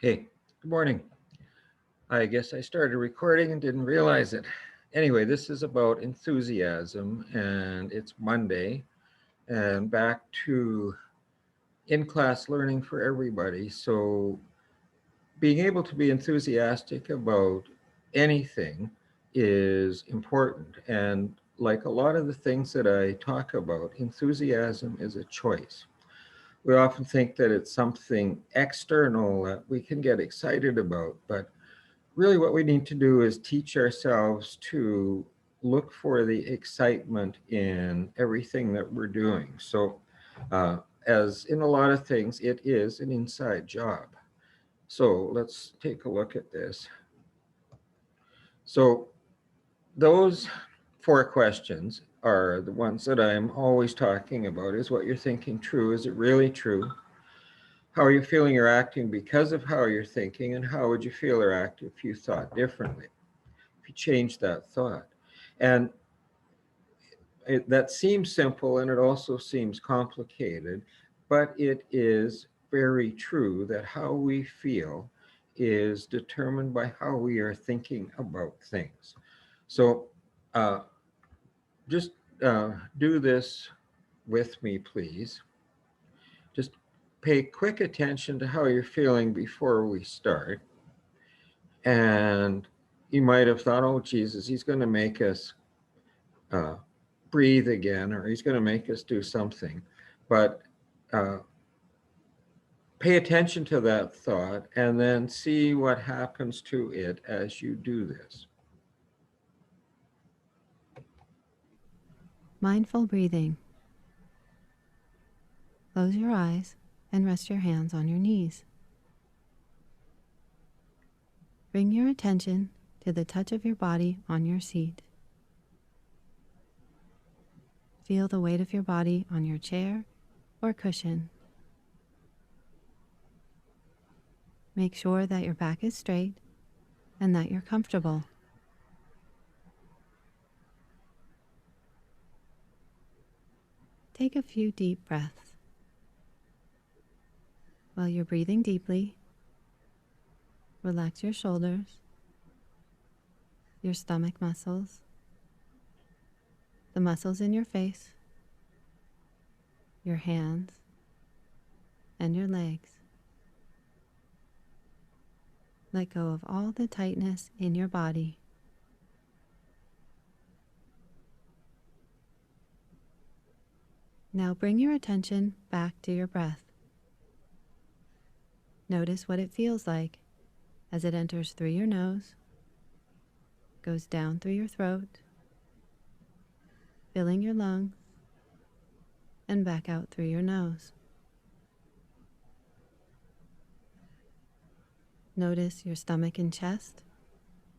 Hey, good morning. I guess I started recording and didn't realize it. Anyway, this is about enthusiasm, and it's Monday, and back to in class learning for everybody. So, being able to be enthusiastic about anything is important. And like a lot of the things that I talk about, enthusiasm is a choice. We often think that it's something external that we can get excited about, but really what we need to do is teach ourselves to look for the excitement in everything that we're doing. So, uh, as in a lot of things, it is an inside job. So, let's take a look at this. So, those four questions are the ones that I'm always talking about. Is what you're thinking true? Is it really true? How are you feeling or acting because of how you're thinking? And how would you feel or act if you thought differently? If you change that thought. And that seems simple and it also seems complicated, but it is very true that how we feel is determined by how we are thinking about things. So uh, just do this with me, please. Just pay quick attention to how you're feeling before we start. And you might have thought, oh, Jesus, he's going to make us uh, breathe again, or he's going to make us do something. But uh, pay attention to that thought and then see what happens to it as you do this. Mindful breathing. Close your eyes and rest your hands on your knees. Bring your attention to the touch of your body on your seat. Feel the weight of your body on your chair or cushion. Make sure that your back is straight and that you're comfortable. Take a few deep breaths. While you're breathing deeply, relax your shoulders, your stomach muscles, the muscles in your face, your hands, and your legs. Let go of all the tightness in your body. Now bring your attention back to your breath. Notice what it feels like as it enters through your nose, goes down through your throat, filling your lungs, and back out through your nose. Notice your stomach and chest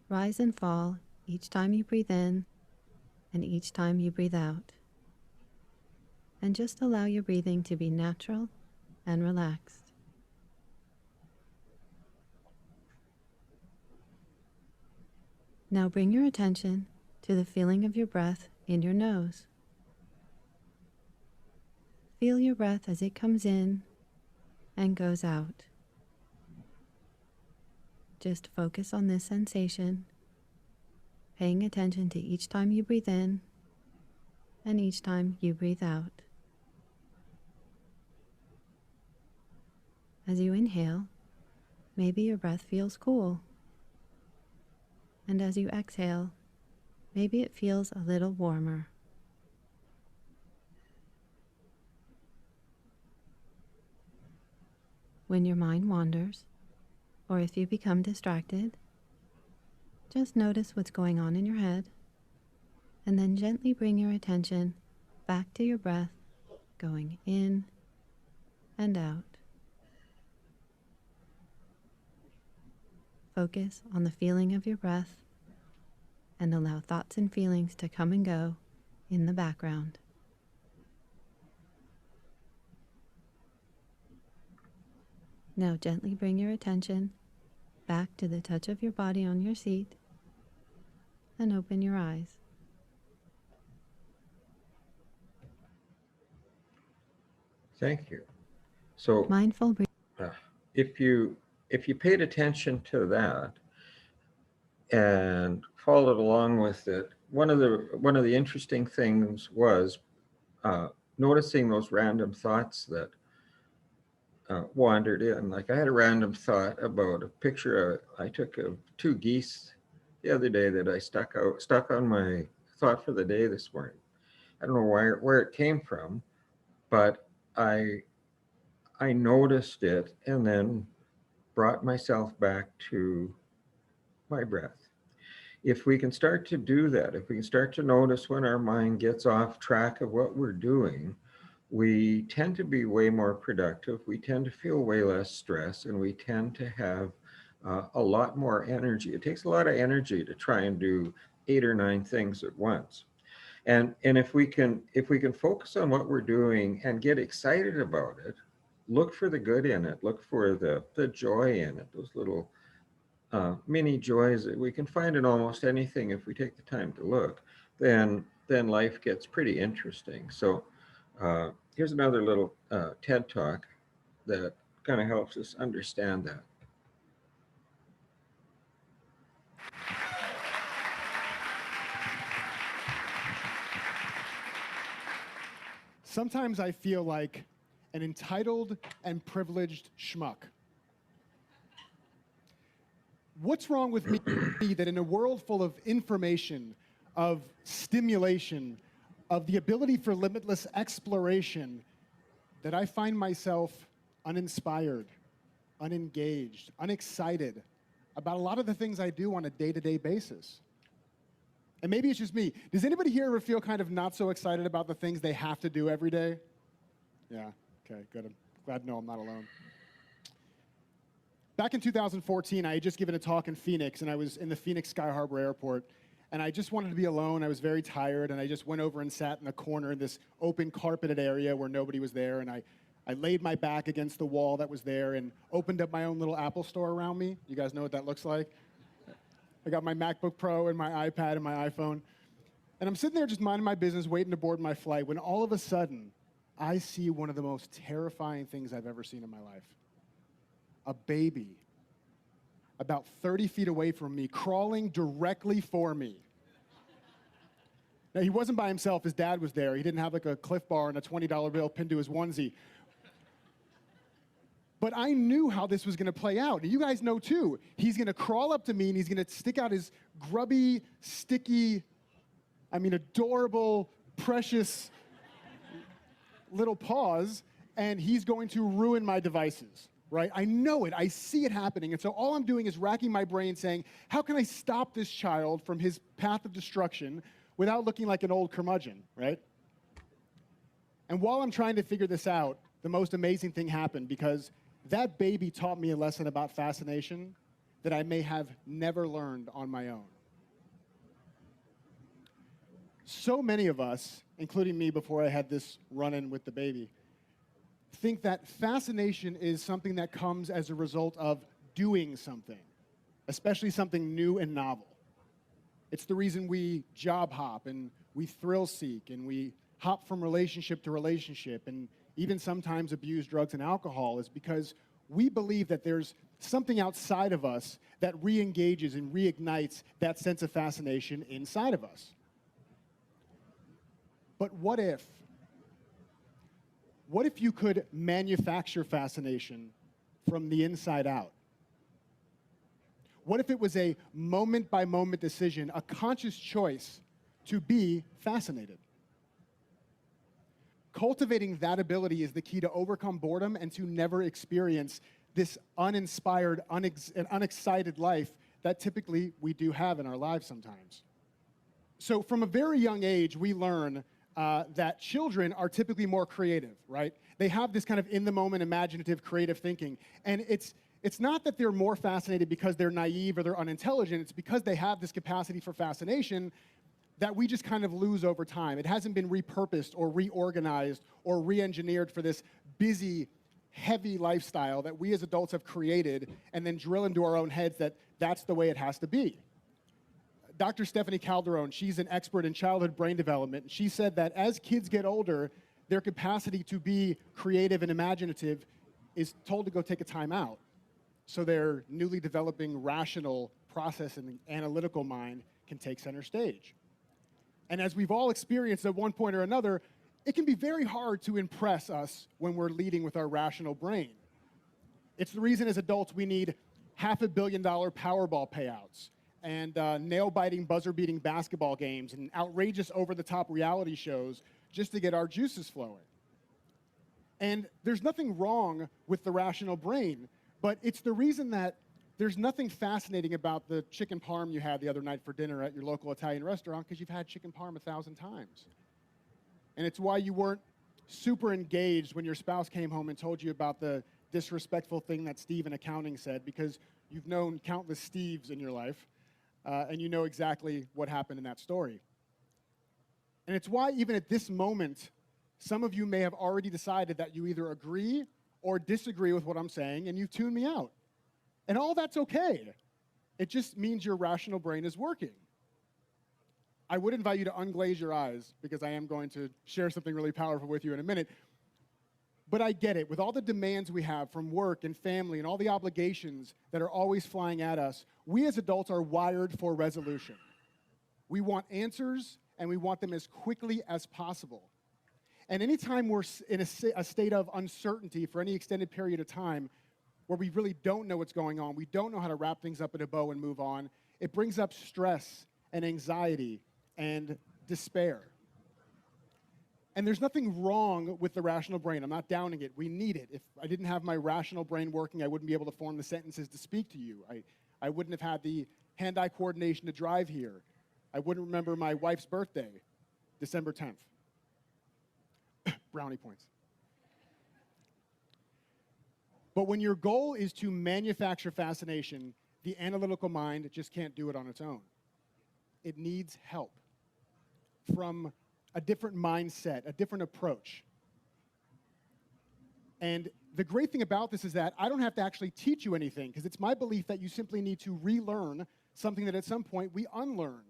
rise and fall each time you breathe in and each time you breathe out. And just allow your breathing to be natural and relaxed. Now bring your attention to the feeling of your breath in your nose. Feel your breath as it comes in and goes out. Just focus on this sensation, paying attention to each time you breathe in and each time you breathe out. As you inhale, maybe your breath feels cool. And as you exhale, maybe it feels a little warmer. When your mind wanders, or if you become distracted, just notice what's going on in your head, and then gently bring your attention back to your breath, going in and out. Focus on the feeling of your breath and allow thoughts and feelings to come and go in the background. Now gently bring your attention back to the touch of your body on your seat and open your eyes. Thank you. So, Mindful breathing. uh, if you if you paid attention to that and followed along with it, one of the interesting things was uh, noticing those random thoughts that wandered in. Like I had a random thought about a picture I took of two geese the other day that I stuck on my thought for the day this morning. I don't know where it came from, but I I noticed it and then brought myself back to my breath. If we can start to do that, if we can start to notice when our mind gets off track of what we're doing, we tend to be way more productive. We tend to feel way less stress, and we tend to have a lot more energy. It takes a lot of energy to try and do 8 or 9 things at once. And if we can focus on what we're doing and get excited about it, look for the good in it, look for the joy in it, those little mini joys that we can find in almost anything if we take the time to look, then life gets pretty interesting. So here's another little TED talk that kind of helps us understand that. Sometimes I feel like an entitled and privileged schmuck. What's wrong with me that in a world full of information, of stimulation, of the ability for limitless exploration, that I find myself uninspired, unengaged, unexcited about a lot of the things I do on a day-to-day basis? And maybe it's just me. Does anybody here ever feel kind of not so excited about the things they have to do every day? Yeah, okay, good. I'm glad to know I'm not alone. Back in 2014, I had just given a talk in Phoenix, and I was in the Phoenix Sky Harbor Airport, and I just wanted to be alone. I was very tired, and I just went over and sat in a corner in this open carpeted area where nobody was there, and I laid my back against the wall that was there and opened up my own little Apple store around me. You guys know what that looks like? I got my MacBook Pro and my iPad and my iPhone. And I'm sitting there just minding my business, waiting to board my flight, when all of a sudden, I see one of the most terrifying things I've ever seen in my life. A baby about 30 feet away from me, crawling directly for me. Now, he wasn't by himself. His dad was there. He didn't have like a Cliff Bar and a $20 bill pinned to his onesie. But I knew how this was going to play out. And you guys know, too. He's going to crawl up to me, and he's going to stick out his grubby, sticky, adorable, precious little paws, and he's going to ruin my devices, right? I know it. I see it happening. And so all I'm doing is racking my brain saying, how can I stop this child from his path of destruction without looking like an old curmudgeon, right? And while I'm trying to figure this out, the most amazing thing happened, because that baby taught me a lesson about fascination that I may have never learned on my own. So many of us, including me before I had this run-in with the baby, think that fascination is something that comes as a result of doing something, especially something new and novel. It's the reason we job hop and we thrill seek and we hop from relationship to relationship and even sometimes abuse drugs and alcohol, is because we believe that there's something outside of us that re-engages and reignites that sense of fascination inside of us. But what if you could manufacture fascination from the inside out? What if it was a moment-by-moment decision, a conscious choice to be fascinated? Cultivating that ability is the key to overcome boredom and to never experience this uninspired, unexcited life that typically we do have in our lives sometimes. So from a very young age, we learn that children are typically more creative, right? They have this kind of in-the-moment, imaginative, creative thinking. And it's not that they're more fascinated because they're naive or they're unintelligent. It's because they have this capacity for fascination that we just kind of lose over time. It hasn't been repurposed or reorganized or re-engineered for this busy, heavy lifestyle that we as adults have created and then drill into our own heads that that's the way it has to be. Dr. Stephanie Calderon, she's an expert in childhood brain development. She said that as kids get older, their capacity to be creative and imaginative is told to go take a time out. so their newly developing rational process and analytical mind can take center stage. And as we've all experienced at one point or another, it can be very hard to impress us when we're leading with our rational brain. It's the reason as adults we need $500 million Powerball payouts and nail-biting, buzzer-beating basketball games and outrageous over-the-top reality shows just to get our juices flowing. And there's nothing wrong with the rational brain, but it's the reason that there's nothing fascinating about the chicken parm you had the other night for dinner at your local Italian restaurant because you've had chicken parm 1,000 times. And it's why you weren't super engaged when your spouse came home and told you about the disrespectful thing that Steve in accounting said, because you've known countless Steves in your life, and you know exactly what happened in that story. And it's why even at this moment, some of you may have already decided that you either agree or disagree with what I'm saying, and you tune me out. And all that's okay. It just means your rational brain is working. I would invite you to unglaze your eyes, because I am going to share something really powerful with you in a minute. But I get it. With all the demands we have from work and family and all the obligations that are always flying at us, we as adults are wired for resolution. We want answers, and we want them as quickly as possible. And anytime we're in a state of uncertainty for any extended period of time, where we really don't know what's going on, we don't know how to wrap things up in a bow and move on, it brings up stress and anxiety and despair. And there's nothing wrong with the rational brain. I'm not downing it. We need it. If I didn't have my rational brain working, I wouldn't be able to form the sentences to speak to you. I wouldn't have had the hand-eye coordination to drive here. I wouldn't remember my wife's birthday, December 10th. Brownie points. But when your goal is to manufacture fascination, the analytical mind just can't do it on its own. It needs help from a different mindset, a different approach. And the great thing about this is that I don't have to actually teach you anything, because it's my belief that you simply need to relearn something that at some point we unlearned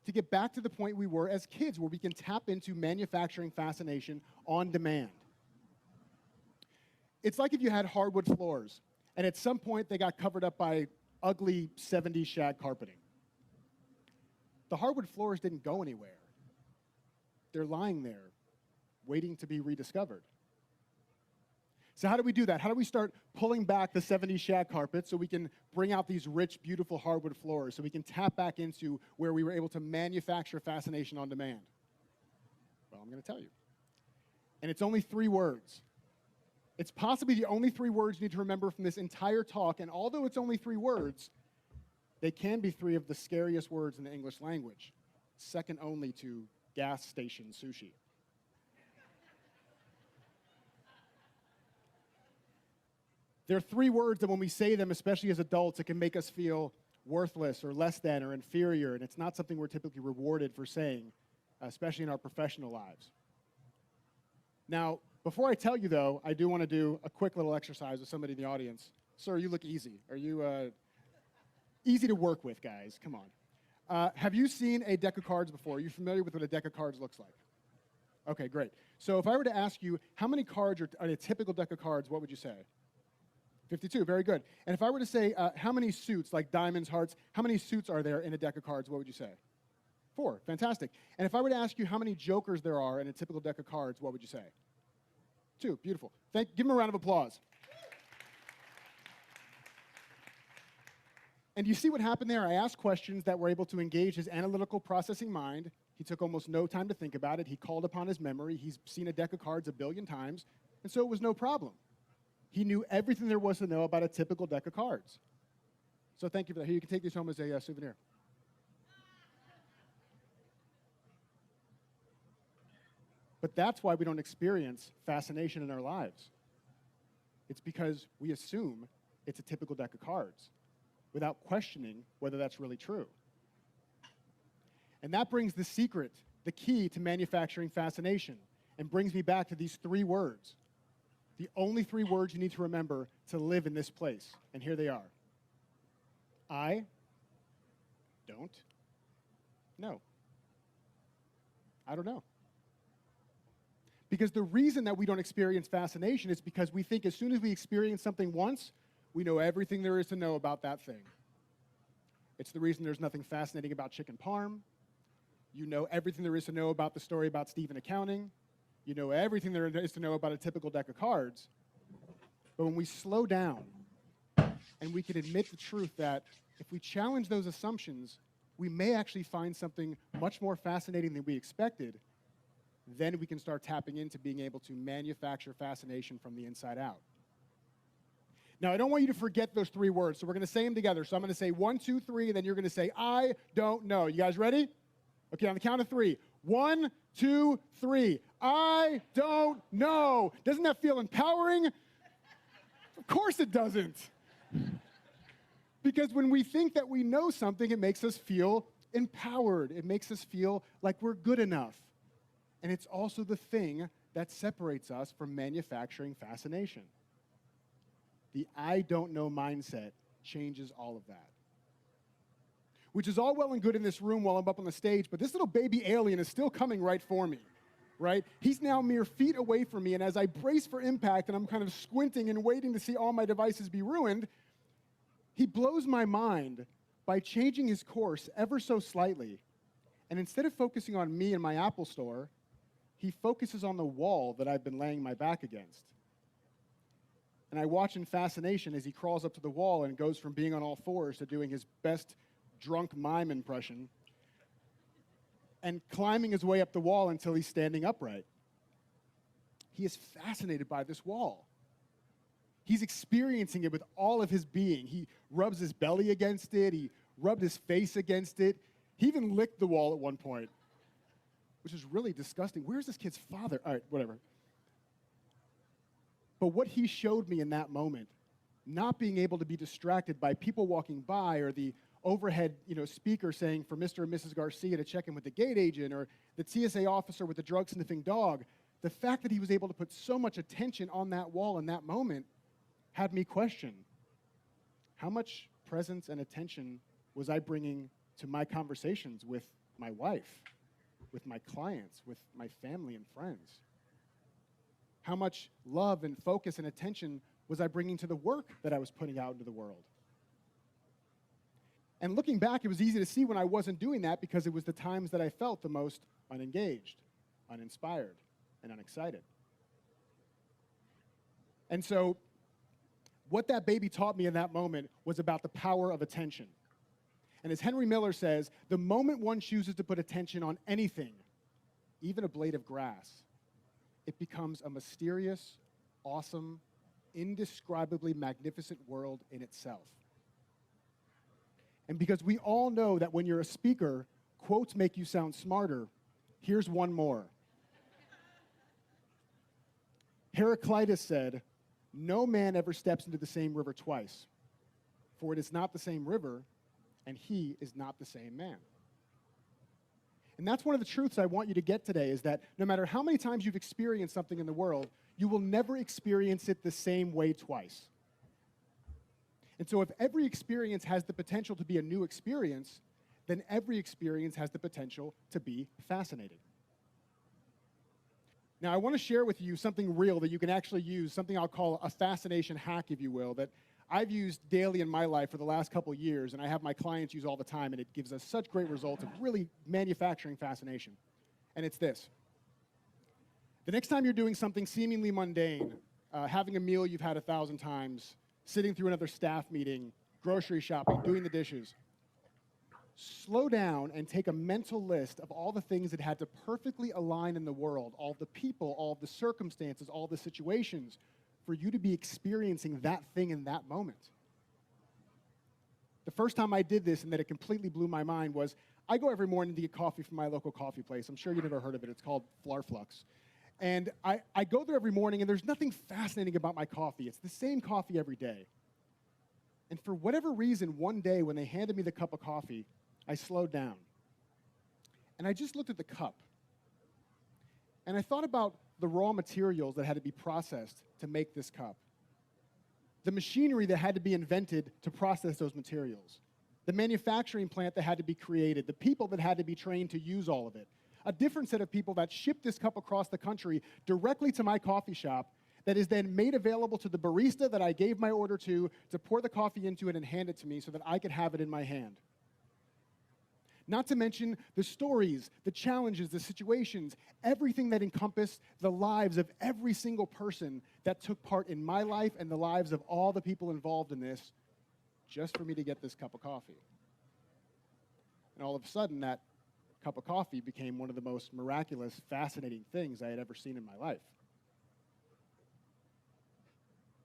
to get back to the point we were as kids, where we can tap into manufacturing fascination on demand. It's like if you had hardwood floors, and at some point they got covered up by ugly 70s shag carpeting. The hardwood floors didn't go anywhere. They're lying there, waiting to be rediscovered. So how do we do that? How do we start pulling back the 70s shag carpet so we can bring out these rich, beautiful hardwood floors, so we can tap back into where we were able to manufacture fascination on demand? Well, I'm going to tell you. And it's only 3 words. It's possibly the only 3 words you need to remember from this entire talk, and although it's only 3 words, they can be 3 of the scariest words in the English language, second only to gas station sushi. There are 3 words that when we say them, especially as adults, it can make us feel worthless or less than or inferior, and it's not something we're typically rewarded for saying, especially in our professional lives. Now, before I tell you, though, I do want to do a quick little exercise with somebody in the audience. Sir, you look easy. Are you easy to work with, guys? Come on. Have you seen a deck of cards before? Are you familiar with what a deck of cards looks like? Okay, great. So if I were to ask you how many cards are on a typical deck of cards, what would you say? 52, very good. And if I were to say how many suits, like diamonds, hearts, how many suits are there in a deck of cards, what would you say? 4, fantastic. And if I were to ask you how many jokers there are in a typical deck of cards, what would you say? 2, beautiful. Give him a round of applause. And you see what happened there? I asked questions that were able to engage his analytical processing mind. He took almost no time to think about it. He called upon his memory. He's seen a deck of cards 1 billion times, and so it was no problem. He knew everything there was to know about a typical deck of cards. So thank you for that. Here, you can take these home as a souvenir. But that's why we don't experience fascination in our lives. It's because we assume it's a typical deck of cards without questioning whether that's really true. And that brings the secret, the key to manufacturing fascination, and brings me back to these 3 words. The only 3 words you need to remember to live in this place. And here they are. I don't know. I don't know. Because the reason that we don't experience fascination is because we think as soon as we experience something once, We know everything there is to know about that thing. It's the reason there's nothing fascinating about chicken parm. You know everything there is to know about the story about Stephen Accounting. You know everything there is to know about a typical deck of cards. But when we slow down and we can admit the truth that if we challenge those assumptions, we may actually find something much more fascinating than we expected, then we can start tapping into being able to manufacture fascination from the inside out. Now, I don't want you to forget those three words, so we're going to say them together. So I'm going to say 1, 2, 3, and then you're going to say, I don't know. You guys ready? Okay, on the count of 3. 1, 2, 3. I don't know. Doesn't that feel empowering? Of course it doesn't. Because when we think that we know something, it makes us feel empowered. It makes us feel like we're good enough. And it's also the thing that separates us from manufacturing fascination. The I don't know mindset changes all of that. Which is all well and good in this room while I'm up on the stage, but this little baby alien is still coming right for me, right? He's now mere feet away from me, and as I brace for impact and I'm kind of squinting and waiting to see all my devices be ruined, he blows my mind by changing his course ever so slightly. And instead of focusing on me and my Apple Store, he focuses on the wall that I've been laying my back against. And I watch in fascination as he crawls up to the wall and goes from being on all fours to doing his best drunk mime impression and climbing his way up the wall until he's standing upright. He is fascinated by this wall. He's experiencing it with all of his being. He rubs his belly against it. He rubbed his face against it. He even licked the wall at one point, which is really disgusting. Where's this kid's father? All right, whatever. But what he showed me in that moment, not being able to be distracted by people walking by or the overhead speaker saying for Mr. and Mrs. Garcia to check in with the gate agent or the TSA officer with the drug-sniffing dog, the fact that he was able to put so much attention on that wall in that moment had me question, how much presence and attention was I bringing to my conversations with my wife, with my clients, with my family and friends? How much love and focus and attention was I bringing to the work that I was putting out into the world? And looking back, it was easy to see when I wasn't doing that because it was the times that I felt the most unengaged, uninspired, and unexcited. And so what that baby taught me in that moment was about the power of attention. And as Henry Miller says, the moment one chooses to put attention on anything, even a blade of grass, it becomes a mysterious, awesome, indescribably magnificent world in itself. And because we all know that when you're a speaker, quotes make you sound smarter, here's one more. Heraclitus said, "No man ever steps into the same river twice, for it is not the same river, and he is not the same man." And that's one of the truths I want you to get today, is that no matter how many times you've experienced something in the world, you will never experience it the same way twice. And so if every experience has the potential to be a new experience, then every experience has the potential to be fascinating. Now, I want to share with you something real that you can actually use, something I'll call a fascination hack, if you will, that I've used daily in my life for the last couple of years, and I have my clients use all the time, and it gives us such great results of really manufacturing fascination. And it's this. The next time you're doing something seemingly mundane, having a meal you've had 1,000 times, sitting through another staff meeting, grocery shopping, doing the dishes, slow down and take a mental list of all the things that had to perfectly align in the world, all the people, all the circumstances, all the situations, for you to be experiencing that thing in that moment. The first time I did this and that it completely blew my mind was, I go every morning to get coffee from my local coffee place. I'm sure you've never heard of it. It's called Flarflux. And I go there every morning, and there's nothing fascinating about my coffee. It's the same coffee every day. And for whatever reason, one day when they handed me the cup of coffee, I slowed down. And I just looked at the cup. And I thought about the raw materials that had to be processed to make this cup. The machinery that had to be invented to process those materials. The manufacturing plant that had to be created. The people that had to be trained to use all of it. A different set of people that shipped this cup across the country directly to my coffee shop that is then made available to the barista that I gave my order to pour the coffee into it and hand it to me so that I could have it in my hand. Not to mention the stories, the challenges, the situations, everything that encompassed the lives of every single person that took part in my life and the lives of all the people involved in this, just for me to get this cup of coffee. And all of a sudden, that cup of coffee became one of the most miraculous, fascinating things I had ever seen in my life.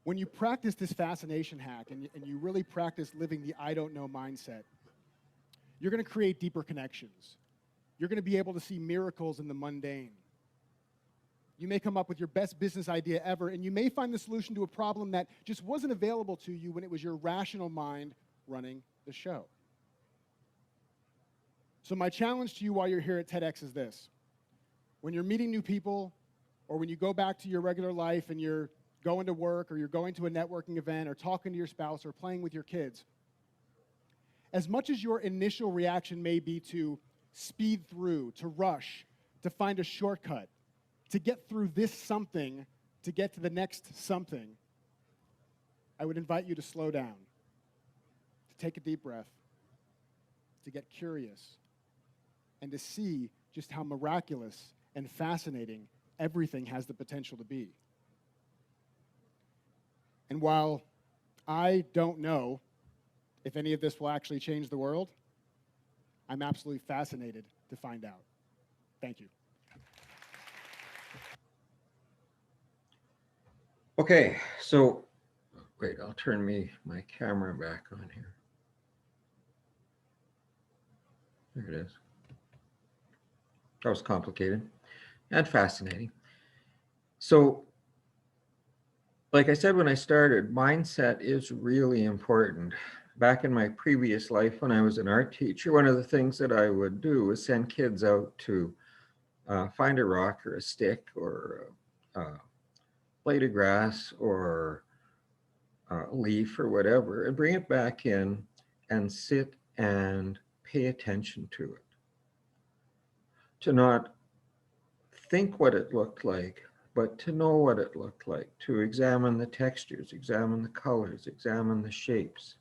When you practice this fascination hack and you really practice living the I don't know mindset, you're going to create deeper connections. You're going to be able to see miracles in the mundane. You may come up with your best business idea ever, and you may find the solution to a problem that just wasn't available to you when it was your rational mind running the show. So my challenge to you while you're here at TEDx is this. When you're meeting new people, or when you go back to your regular life and you're going to work, or you're going to a networking event, or talking to your spouse, or playing with your kids, as much as your initial reaction may be to speed through, to rush, to find a shortcut, to get through this something, to get to the next something, I would invite you to slow down, to take a deep breath, to get curious, and to see just how miraculous and fascinating everything has the potential to be. And while I don't know if any of this will actually change the world, I'm absolutely fascinated to find out. Thank you. Okay, so wait, I'll turn my camera back on here. There it is. That was complicated and fascinating. So, like I said when I started, mindset is really important. Back in my previous life, when I was an art teacher, one of the things that I would do was send kids out to find a rock or a stick or a blade of grass or a leaf or whatever, and bring it back in and sit and pay attention to it. To not think what it looked like, but to know what it looked like, to examine the textures, examine the colors, examine the shapes.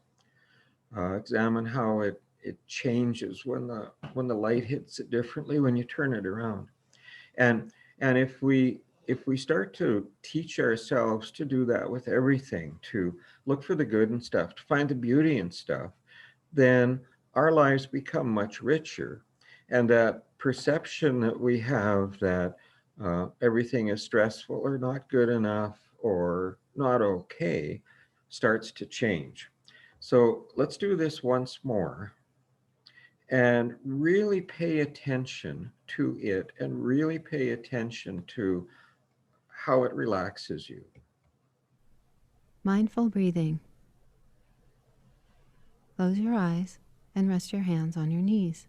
Examine how it changes when the light hits it differently when you turn it around. And if we start to teach ourselves to do that with everything, to look for the good in stuff, to find the beauty in stuff, then our lives become much richer. And that perception that we have that everything is stressful or not good enough or not okay starts to change. So let's do this once more and really pay attention to it and really pay attention to how it relaxes you. Mindful breathing. Close your eyes and rest your hands on your knees.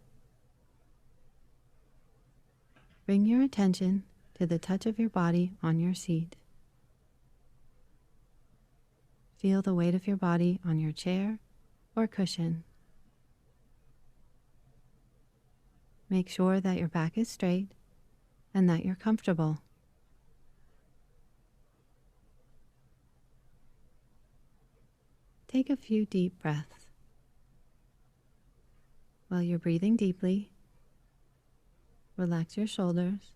Bring your attention to the touch of your body on your seat. Feel the weight of your body on your chair or cushion. Make sure that your back is straight and that you're comfortable. Take a few deep breaths. While you're breathing deeply, relax your shoulders,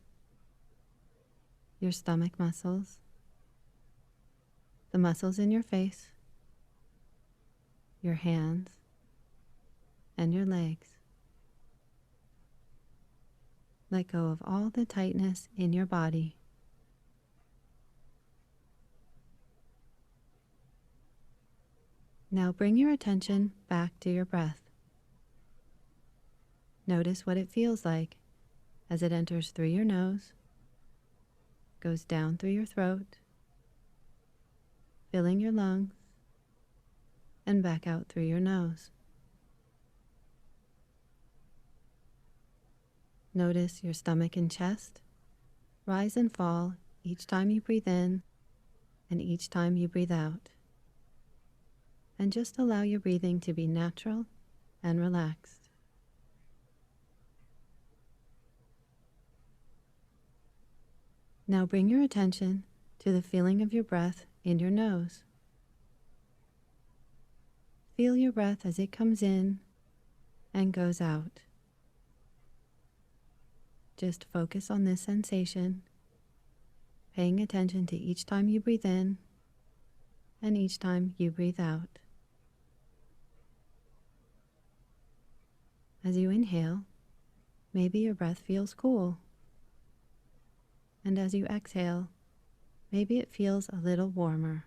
your stomach muscles, the muscles in your face, your hands, and your legs. Let go of all the tightness in your body. Now bring your attention back to your breath. Notice what it feels like as it enters through your nose, goes down through your throat, filling your lungs, and back out through your nose. Notice your stomach and chest rise and fall each time you breathe in and each time you breathe out. And just allow your breathing to be natural and relaxed. Now bring your attention to the feeling of your breath in your nose. Feel your breath as it comes in and goes out. Just focus on this sensation, paying attention to each time you breathe in and each time you breathe out. As you inhale, maybe your breath feels cool. And as you exhale, maybe it feels a little warmer.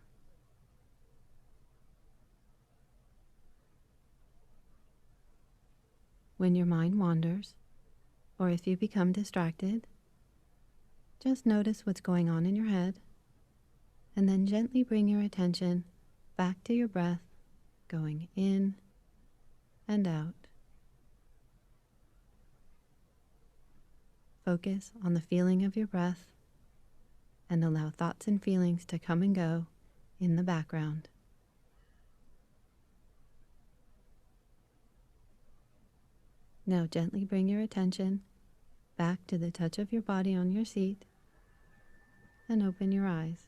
When your mind wanders, or if you become distracted, just notice what's going on in your head, and then gently bring your attention back to your breath, going in and out. Focus on the feeling of your breath and allow thoughts and feelings to come and go in the background. Now gently bring your attention back to the touch of your body on your seat and open your eyes.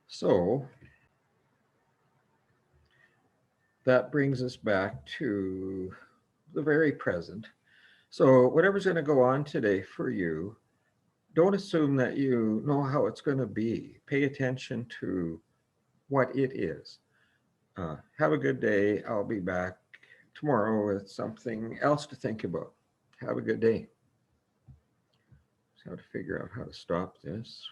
So that brings us back to the very present. So whatever's going to go on today for you, don't assume that you know how it's going to be. Pay attention to what it is. Have a good day. I'll be back tomorrow with something else to think about. Have a good day. Just have to figure out how to stop this.